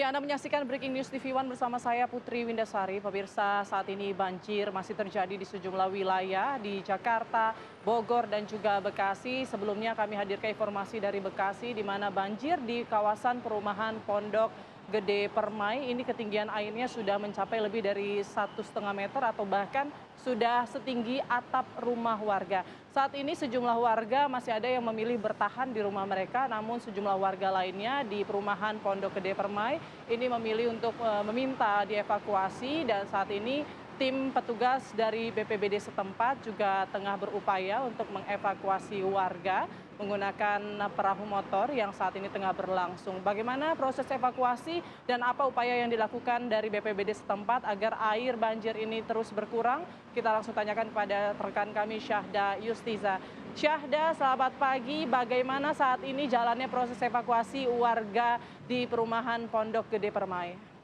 Ya, Anda menyaksikan Breaking News TV One bersama saya Putri Windasari. Pemirsa, saat ini banjir masih terjadi di sejumlah wilayah di Jakarta, Bogor, dan juga Bekasi. Sebelumnya kami hadirkan informasi dari Bekasi di mana banjir di kawasan perumahan Pondok Gede Permai ini ketinggian airnya sudah mencapai lebih dari 1,5 meter atau bahkan sudah setinggi atap rumah warga. Saat ini sejumlah warga masih ada yang memilih bertahan di rumah mereka, namun sejumlah warga lainnya di perumahan Pondok Gede Permai ini memilih untuk meminta dievakuasi, dan saat ini tim petugas dari BPBD setempat juga tengah berupaya untuk mengevakuasi warga menggunakan perahu motor yang saat ini tengah berlangsung. Bagaimana proses evakuasi dan apa upaya yang dilakukan dari BPBD setempat agar air banjir ini terus berkurang? Kita langsung tanyakan kepada rekan kami Syahda Yustiza. Syahda, selamat pagi. Bagaimana saat ini jalannya proses evakuasi warga di perumahan Pondok Gede Permai?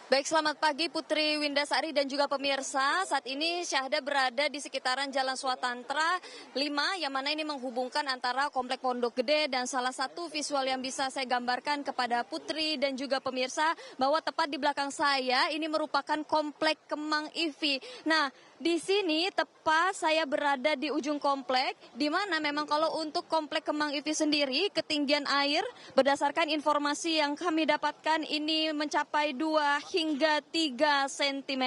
Baik, selamat pagi Putri Windasari dan juga pemirsa. Saat ini Syahda berada di sekitaran Jalan Swatantra 5 yang mana ini menghubungkan antara Komplek Pondok Gede, dan salah satu visual yang bisa saya gambarkan kepada Putri dan juga pemirsa bahwa tepat di belakang saya ini merupakan Komplek Kemang IV. Nah, di sini tepat saya berada di ujung komplek, di mana memang kalau untuk Komplek Kemang IV sendiri ketinggian air berdasarkan informasi yang kami dapatkan ini mencapai 2 hingga 3 cm.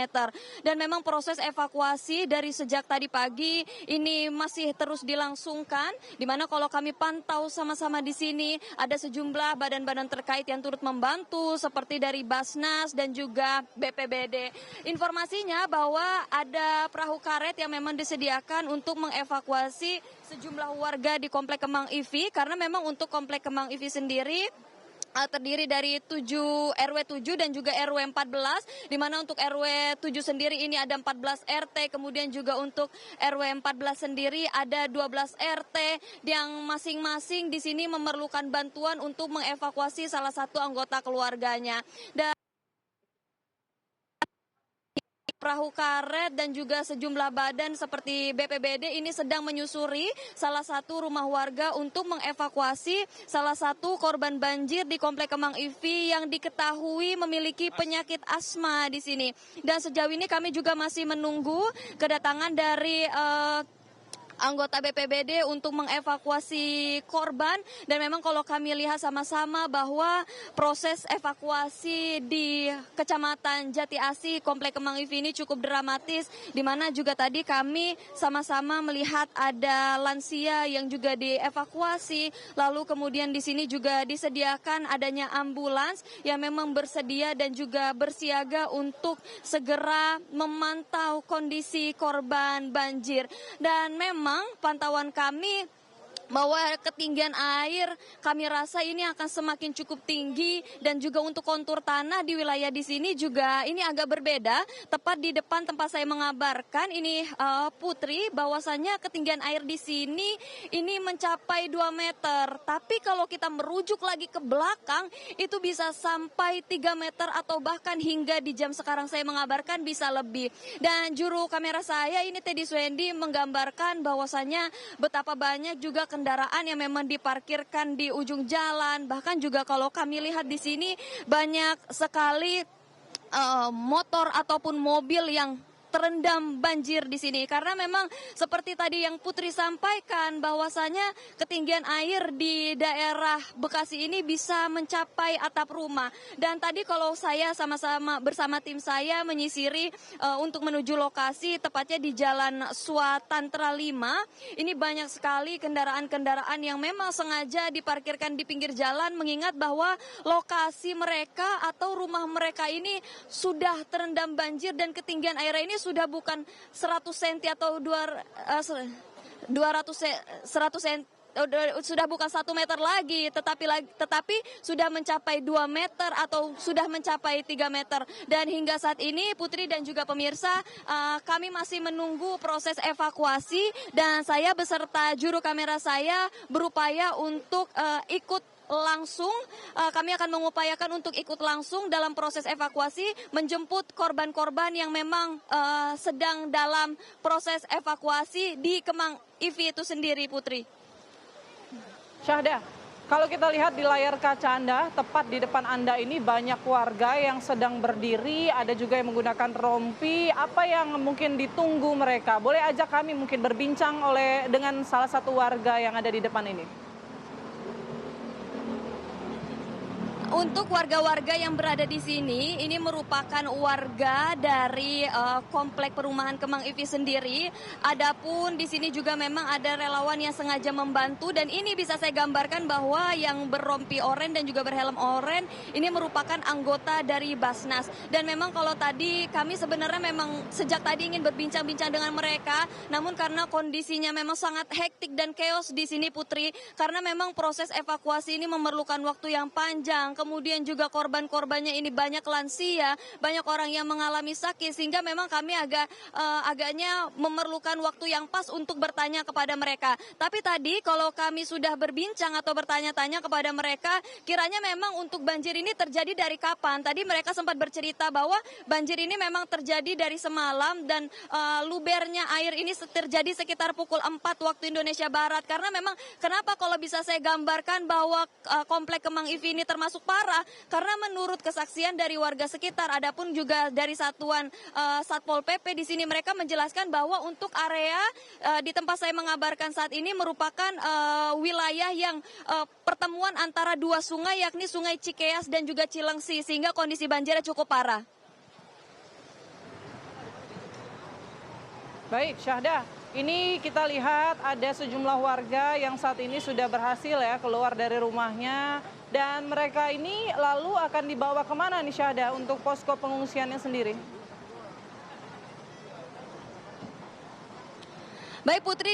Dan memang proses evakuasi dari sejak tadi pagi ini masih terus dilangsungkan, di mana kalau kami pantau sama-sama di sini ada sejumlah badan-badan terkait yang turut membantu seperti dari Basnas dan juga BPBD. Informasinya bahwa ada perahu karet yang memang disediakan untuk mengevakuasi sejumlah warga di Komplek Kemang IV, karena memang untuk Komplek Kemang IV sendiri terdiri dari 7 RW 7 dan juga RW 14, di mana untuk RW 7 sendiri ini ada 14 RT, kemudian juga untuk RW 14 sendiri ada 12 RT yang masing-masing di sini memerlukan bantuan untuk mengevakuasi salah satu anggota keluarganya. Dan perahu karet dan juga sejumlah badan seperti BPBD ini sedang menyusuri salah satu rumah warga untuk mengevakuasi salah satu korban banjir di Komplek Kemang IV yang diketahui memiliki penyakit asma di sini. Dan sejauh ini kami juga masih menunggu kedatangan dari anggota BPBD untuk mengevakuasi korban. Dan memang kalau kami lihat sama-sama bahwa proses evakuasi di Kecamatan Jati Asih Komplek Kemang IV ini cukup dramatis, di mana juga tadi kami sama-sama melihat ada lansia yang juga dievakuasi. Lalu kemudian di sini juga disediakan adanya ambulans yang memang bersedia dan juga bersiaga untuk segera memantau kondisi korban banjir. Dan memang pantauan kami bahwa ketinggian air kami rasa ini akan semakin cukup tinggi, dan juga untuk kontur tanah di wilayah di sini juga ini agak berbeda. Tepat di depan tempat saya mengabarkan ini Putri, bahwasannya ketinggian air di sini ini mencapai 2 meter. Tapi kalau kita merujuk lagi ke belakang itu bisa sampai 3 meter atau bahkan hingga di jam sekarang saya mengabarkan bisa lebih. Dan juru kamera saya ini Teddy Swendi menggambarkan bahwasannya betapa banyak juga kendaraan yang memang diparkirkan di ujung jalan. Bahkan juga kalau kami lihat di sini banyak sekali motor ataupun mobil yang terendam banjir di sini, karena memang seperti tadi yang Putri sampaikan bahwasanya ketinggian air di daerah Bekasi ini bisa mencapai atap rumah. Dan tadi kalau saya sama-sama bersama tim saya menyisiri untuk menuju lokasi tepatnya di Jalan Swatantra 5, ini banyak sekali kendaraan-kendaraan yang memang sengaja diparkirkan di pinggir jalan, mengingat bahwa lokasi mereka atau rumah mereka ini sudah terendam banjir dan ketinggian air ini sudah bukan 100 cm atau 100 cm, sudah bukan 1 meter lagi, tetapi sudah mencapai 2 meter atau sudah mencapai 3 meter. Dan hingga saat ini Putri dan juga pemirsa, kami masih menunggu proses evakuasi, dan saya beserta juru kamera saya berupaya untuk ikut langsung, kami akan mengupayakan untuk ikut langsung dalam proses evakuasi, menjemput korban-korban yang memang sedang dalam proses evakuasi di Kemang IV itu sendiri, Putri. Syahda, Kalau kita lihat di layar kaca Anda, tepat di depan Anda ini banyak warga yang sedang berdiri, ada juga yang menggunakan rompi. Apa yang mungkin ditunggu mereka? Boleh ajak kami mungkin berbincang dengan salah satu warga yang ada di depan ini. Untuk warga-warga yang berada di sini, ini merupakan warga dari komplek perumahan Kemang IV sendiri. Adapun di sini juga memang ada relawan yang sengaja membantu dan ini bisa saya gambarkan bahwa yang berrompi oranye dan juga berhelm oranye ini merupakan anggota dari Basnas. Dan memang kalau tadi kami sebenarnya memang sejak tadi ingin berbincang-bincang dengan mereka, namun karena kondisinya memang sangat hektik dan chaos di sini Putri, karena memang proses evakuasi ini memerlukan waktu yang panjang. Kemudian juga korban-korbannya ini banyak lansia, banyak orang yang mengalami sakit, sehingga memang kami agaknya memerlukan waktu yang pas untuk bertanya kepada mereka. Tapi tadi kalau kami sudah berbincang atau bertanya-tanya kepada mereka, kiranya memang untuk banjir ini terjadi dari kapan? Tadi mereka sempat bercerita bahwa banjir ini memang terjadi dari semalam dan lubernya air ini terjadi sekitar pukul 4 waktu Indonesia Barat. Karena memang kenapa kalau bisa saya gambarkan bahwa komplek Kemang IV ini termasuk parah, karena menurut kesaksian dari warga sekitar, adapun juga dari satuan Satpol PP di sini mereka menjelaskan bahwa untuk area di tempat saya mengabarkan saat ini merupakan wilayah yang pertemuan antara dua sungai, yakni Sungai Cikeas dan juga Cilengsi, sehingga kondisi banjirnya cukup parah. Baik, Syahda. Ini kita lihat ada sejumlah warga yang saat ini sudah berhasil ya keluar dari rumahnya. Dan mereka ini lalu akan dibawa kemana nih Syahda untuk posko pengungsiannya sendiri? Baik Putri.